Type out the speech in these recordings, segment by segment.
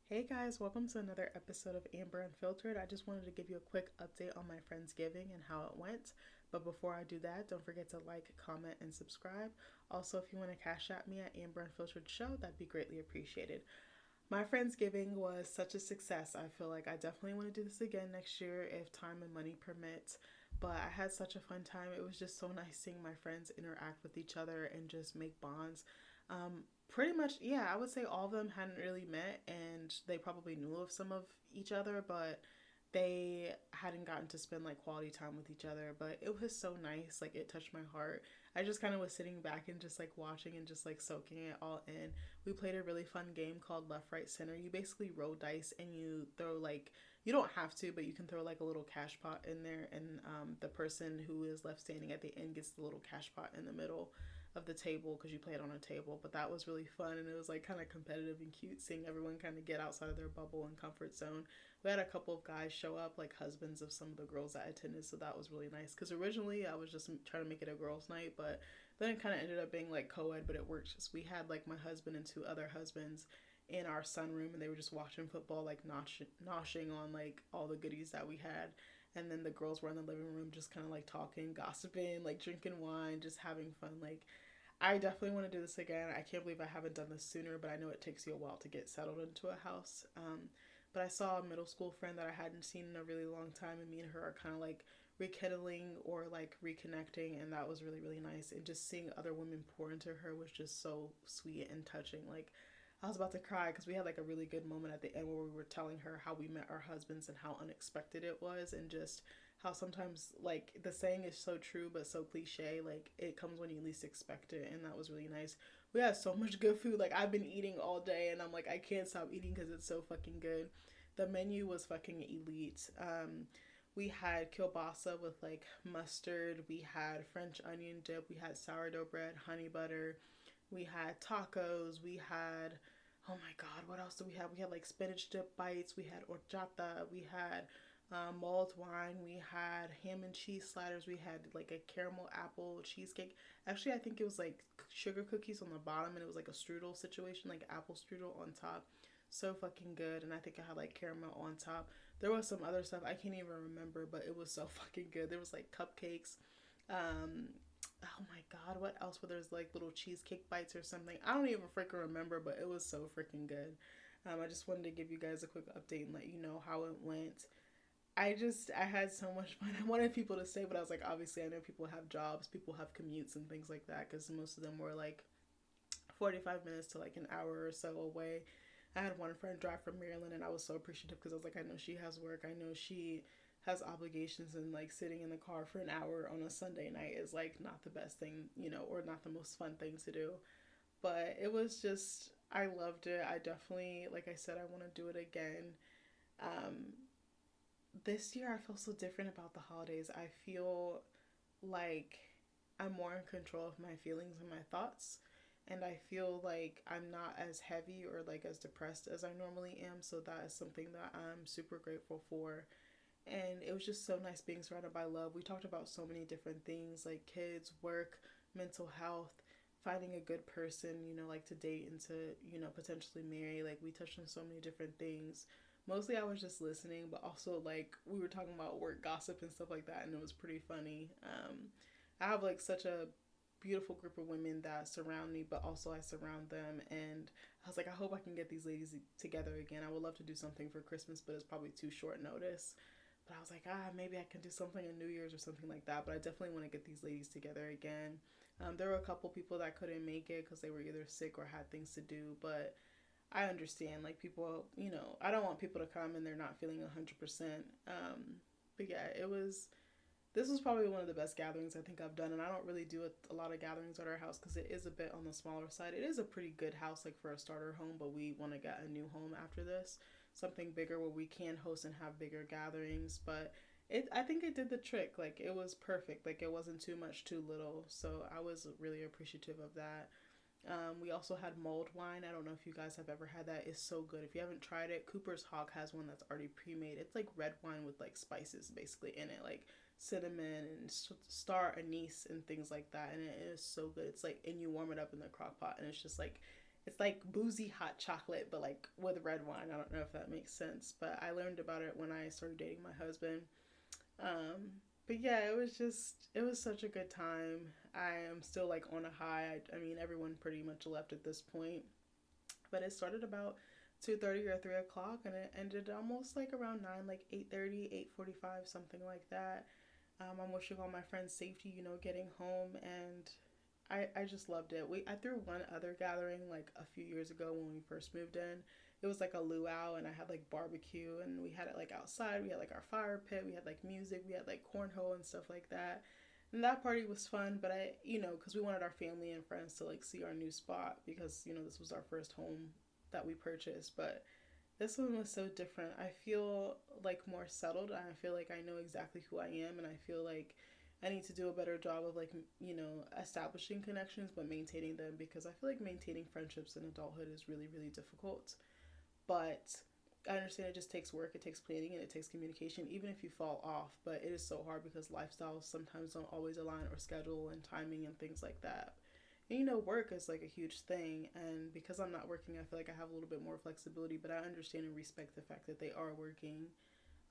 Hey guys, welcome to another episode of Amber Unfiltered. I just wanted to give you a quick update on my Friendsgiving and how it went. But before I do that, don't forget to like, comment, and subscribe. Also, if you want to cash at me at Amber Unfiltered Show, that'd be greatly appreciated. My Friendsgiving was such a success. I feel like I definitely want to do this again next year if time and money permits. But I had such a fun time. It was just so nice seeing my friends interact with each other and just make bonds. Pretty much, yeah, I would say all of them hadn't really met and they probably knew of some of each other, but they hadn't gotten to spend like quality time with each other. But it was so nice. Like, it touched my heart. I just kind of was sitting back and just like watching and just like soaking it all in. We played a really fun game called Left, Right, Center. You basically roll dice and you throw like, you don't have to, but you can throw like a little cash pot in there, and the person who is left standing at the end gets the little cash pot in the middle of the table because you play it on a table. But that was really fun, and it was like kind of competitive and cute seeing everyone kind of get outside of their bubble and comfort zone. We had a couple of guys show up, like husbands of some of the girls that attended, so that was really nice. Because originally I was just trying to make it a girls' night, but then it kind of ended up being like co-ed, but it worked. Just, we had like my husband and two other husbands in our sunroom, and they were just watching football, like noshing on like all the goodies that we had. And then the girls were in the living room, just kind of like talking, gossiping, like drinking wine, just having fun. Like, I definitely want to do this again. I can't believe I haven't done this sooner, but I know it takes you a while to get settled into a house. But I saw a middle school friend that I hadn't seen in a really long time, and me and her are kind of like rekindling or like reconnecting, and that was really, really nice. And just seeing other women pour into her was just so sweet and touching. Like, I was about to cry because we had like a really good moment at the end where we were telling her how we met our husbands and how unexpected it was, and just how sometimes like the saying is so true but so cliche, like it comes when you least expect it. And that was really nice. We had so much good food. Like, I've been eating all day and I'm like, I can't stop eating because it's so fucking good. The menu was fucking elite. We had kielbasa with like mustard, we had French onion dip, we had sourdough bread, honey butter, we had tacos, we had, oh my god, what else do we have? We had like spinach dip bites, we had horchata, we had mulled wine, we had ham and cheese sliders, we had like a caramel apple cheesecake. Actually, I think it was like sugar cookies on the bottom, and it was like a strudel situation, like apple strudel on top. So fucking good. And I think I had like caramel on top. There was some other stuff I can't even remember, but it was so fucking good. There was like cupcakes. Um, oh my god, what else? Were there's like little cheesecake bites or something? I don't even freaking remember, but it was so freaking good. I just wanted to give you guys a quick update and let you know how it went. I had so much fun. I wanted people to stay, but I was like, obviously, I know people have jobs, people have commutes and things like that, because most of them were like 45 minutes to like an hour or so away. I had one friend drive from Maryland, and I was so appreciative because I was like, I know she has work. I know she has obligations, and like sitting in the car for an hour on a Sunday night is like not the best thing, or not the most fun thing to do. But it was just, I loved it. I definitely, like I said, I want to do it again. Um, this year I feel so different about the holidays. I feel like I'm more in control of my feelings and my thoughts. And I feel like I'm not as heavy or like as depressed as I normally am. So that is something that I'm super grateful for. And it was just so nice being surrounded by love. We talked about so many different things like kids, work, mental health, finding a good person, like to date and to, potentially marry. Like, we touched on so many different things. Mostly I was just listening, but also like we were talking about work gossip and stuff like that, and it was pretty funny. I have like such a beautiful group of women that surround me, but also I surround them. And I was like, I hope I can get these ladies together again. I would love to do something for Christmas, but it's probably too short notice. But I was like, maybe I can do something on New Year's or something like that. But I definitely want to get these ladies together again. There were a couple people that couldn't make it because they were either sick or had things to do. But I understand, like, people, I don't want people to come and they're not feeling 100%. But yeah, this was probably one of the best gatherings I think I've done. And I don't really do a lot of gatherings at our house because it is a bit on the smaller side. It is a pretty good house, like, for a starter home, but we want to get a new home after this. Something bigger where we can host and have bigger gatherings. But I think it did the trick. Like, it was perfect. Like, it wasn't too much, too little. So I was really appreciative of that. We also had mulled wine. I don't know if you guys have ever had that. It's so good. If you haven't tried it, Cooper's Hawk has one that's already pre-made. It's like red wine with like spices basically in it, like cinnamon and star anise and things like that. And it is so good. It's like, and you warm it up in the crock pot, and it's just like, It's like boozy hot chocolate, but like with red wine. I don't know if that makes sense, but I learned about it when I started dating my husband. But yeah, it was such a good time. I am still like on a high. I mean, everyone pretty much left at this point, but it started about 2:30 or 3 o'clock, and it ended almost like around 9, like 8:30, 8:45, something like that. I'm wishing all my friends safety, getting home, and I just loved it. I threw one other gathering like a few years ago when we first moved in. It was like a luau, and I had like barbecue, and we had it like outside. We had like our fire pit. We had like music. We had like cornhole and stuff like that. And that party was fun, but because we wanted our family and friends to like see our new spot because this was our first home that we purchased. But this one was so different. I feel like more settled. I feel like I know exactly who I am, and I feel like I need to do a better job of like establishing connections but maintaining them, because I feel like maintaining friendships in adulthood is really really difficult. But I understand it just takes work, it takes planning, and it takes communication, even if you fall off. But it is so hard because lifestyles sometimes don't always align, or schedule and timing and things like that. And work is like a huge thing. And because I'm not working, I feel like I have a little bit more flexibility, but I understand and respect the fact that they are working.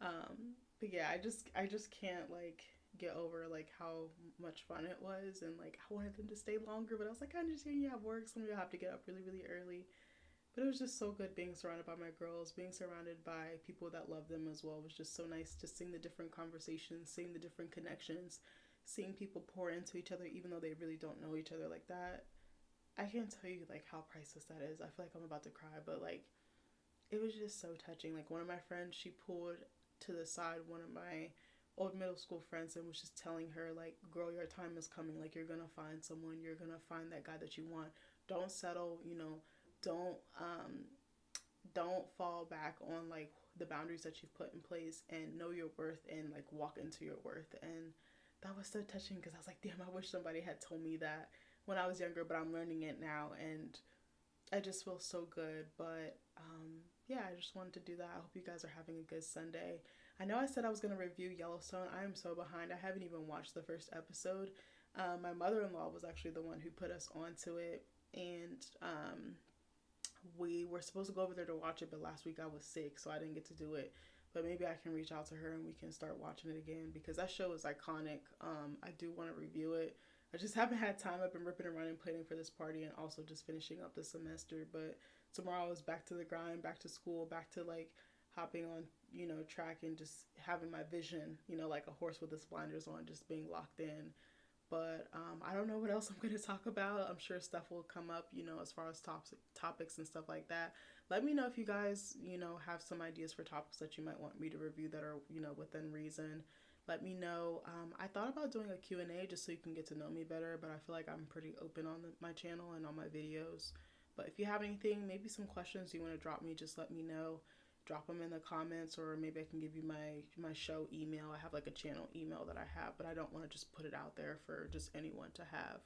But yeah, I just can't like get over like how much fun it was, and like I wanted them to stay longer, but I was like, I understand you have work, some of you have to get up really, really early. But it was just so good being surrounded by my girls, being surrounded by people that love them as well. It was just so nice to seeing the different conversations, seeing the different connections, seeing people pour into each other even though they really don't know each other like that. I can't tell you like how priceless that is. I feel like I'm about to cry, but like it was just so touching. Like one of my friends, she pulled to the side one of my old middle school friends and was just telling her like, girl, your time is coming. Like you're gonna find someone, you're gonna find that guy that you want. Don't settle, don't don't fall back on like the boundaries that you've put in place, and know your worth and like walk into your worth. And that was so touching because I was like, damn, I wish somebody had told me that when I was younger, but I'm learning it now, and I just feel so good. But yeah, I just wanted to do that. I hope you guys are having a good Sunday. I know I said I was going to review Yellowstone. I am so behind. I haven't even watched the first episode. My mother-in-law was actually the one who put us onto it, and we were supposed to go over there to watch it, but last week I was sick, so I didn't get to do it. But maybe I can reach out to her and we can start watching it again, because that show is iconic. I do want to review it. I just haven't had time. I've been ripping and running, planning for this party, and also just finishing up the semester. But tomorrow is back to the grind, back to school, back to like hopping on, track, and just having my vision, like a horse with its blinders on, just being locked in. But I don't know what else I'm going to talk about. I'm sure stuff will come up, as far as topics and stuff like that. Let me know if you guys, have some ideas for topics that you might want me to review that are, within reason. Let me know. I thought about doing a Q&A just so you can get to know me better, but I feel like I'm pretty open on my channel and on my videos. But if you have anything, maybe some questions you want to drop me, just let me know. Drop them in the comments, or maybe I can give you my show email. I have like a channel email that I have, but I don't want to just put it out there for just anyone to have.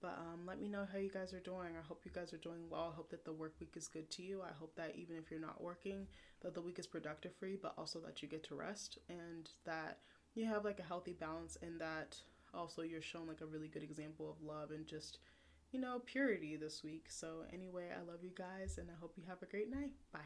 But let me know how you guys are doing. I hope you guys are doing well. I hope that the work week is good to you. I hope that even if you're not working, that the week is productive for you, but also that you get to rest, and that you have like a healthy balance, and that also you're shown like a really good example of love and just, purity this week. So anyway, I love you guys, and I hope you have a great night. Bye.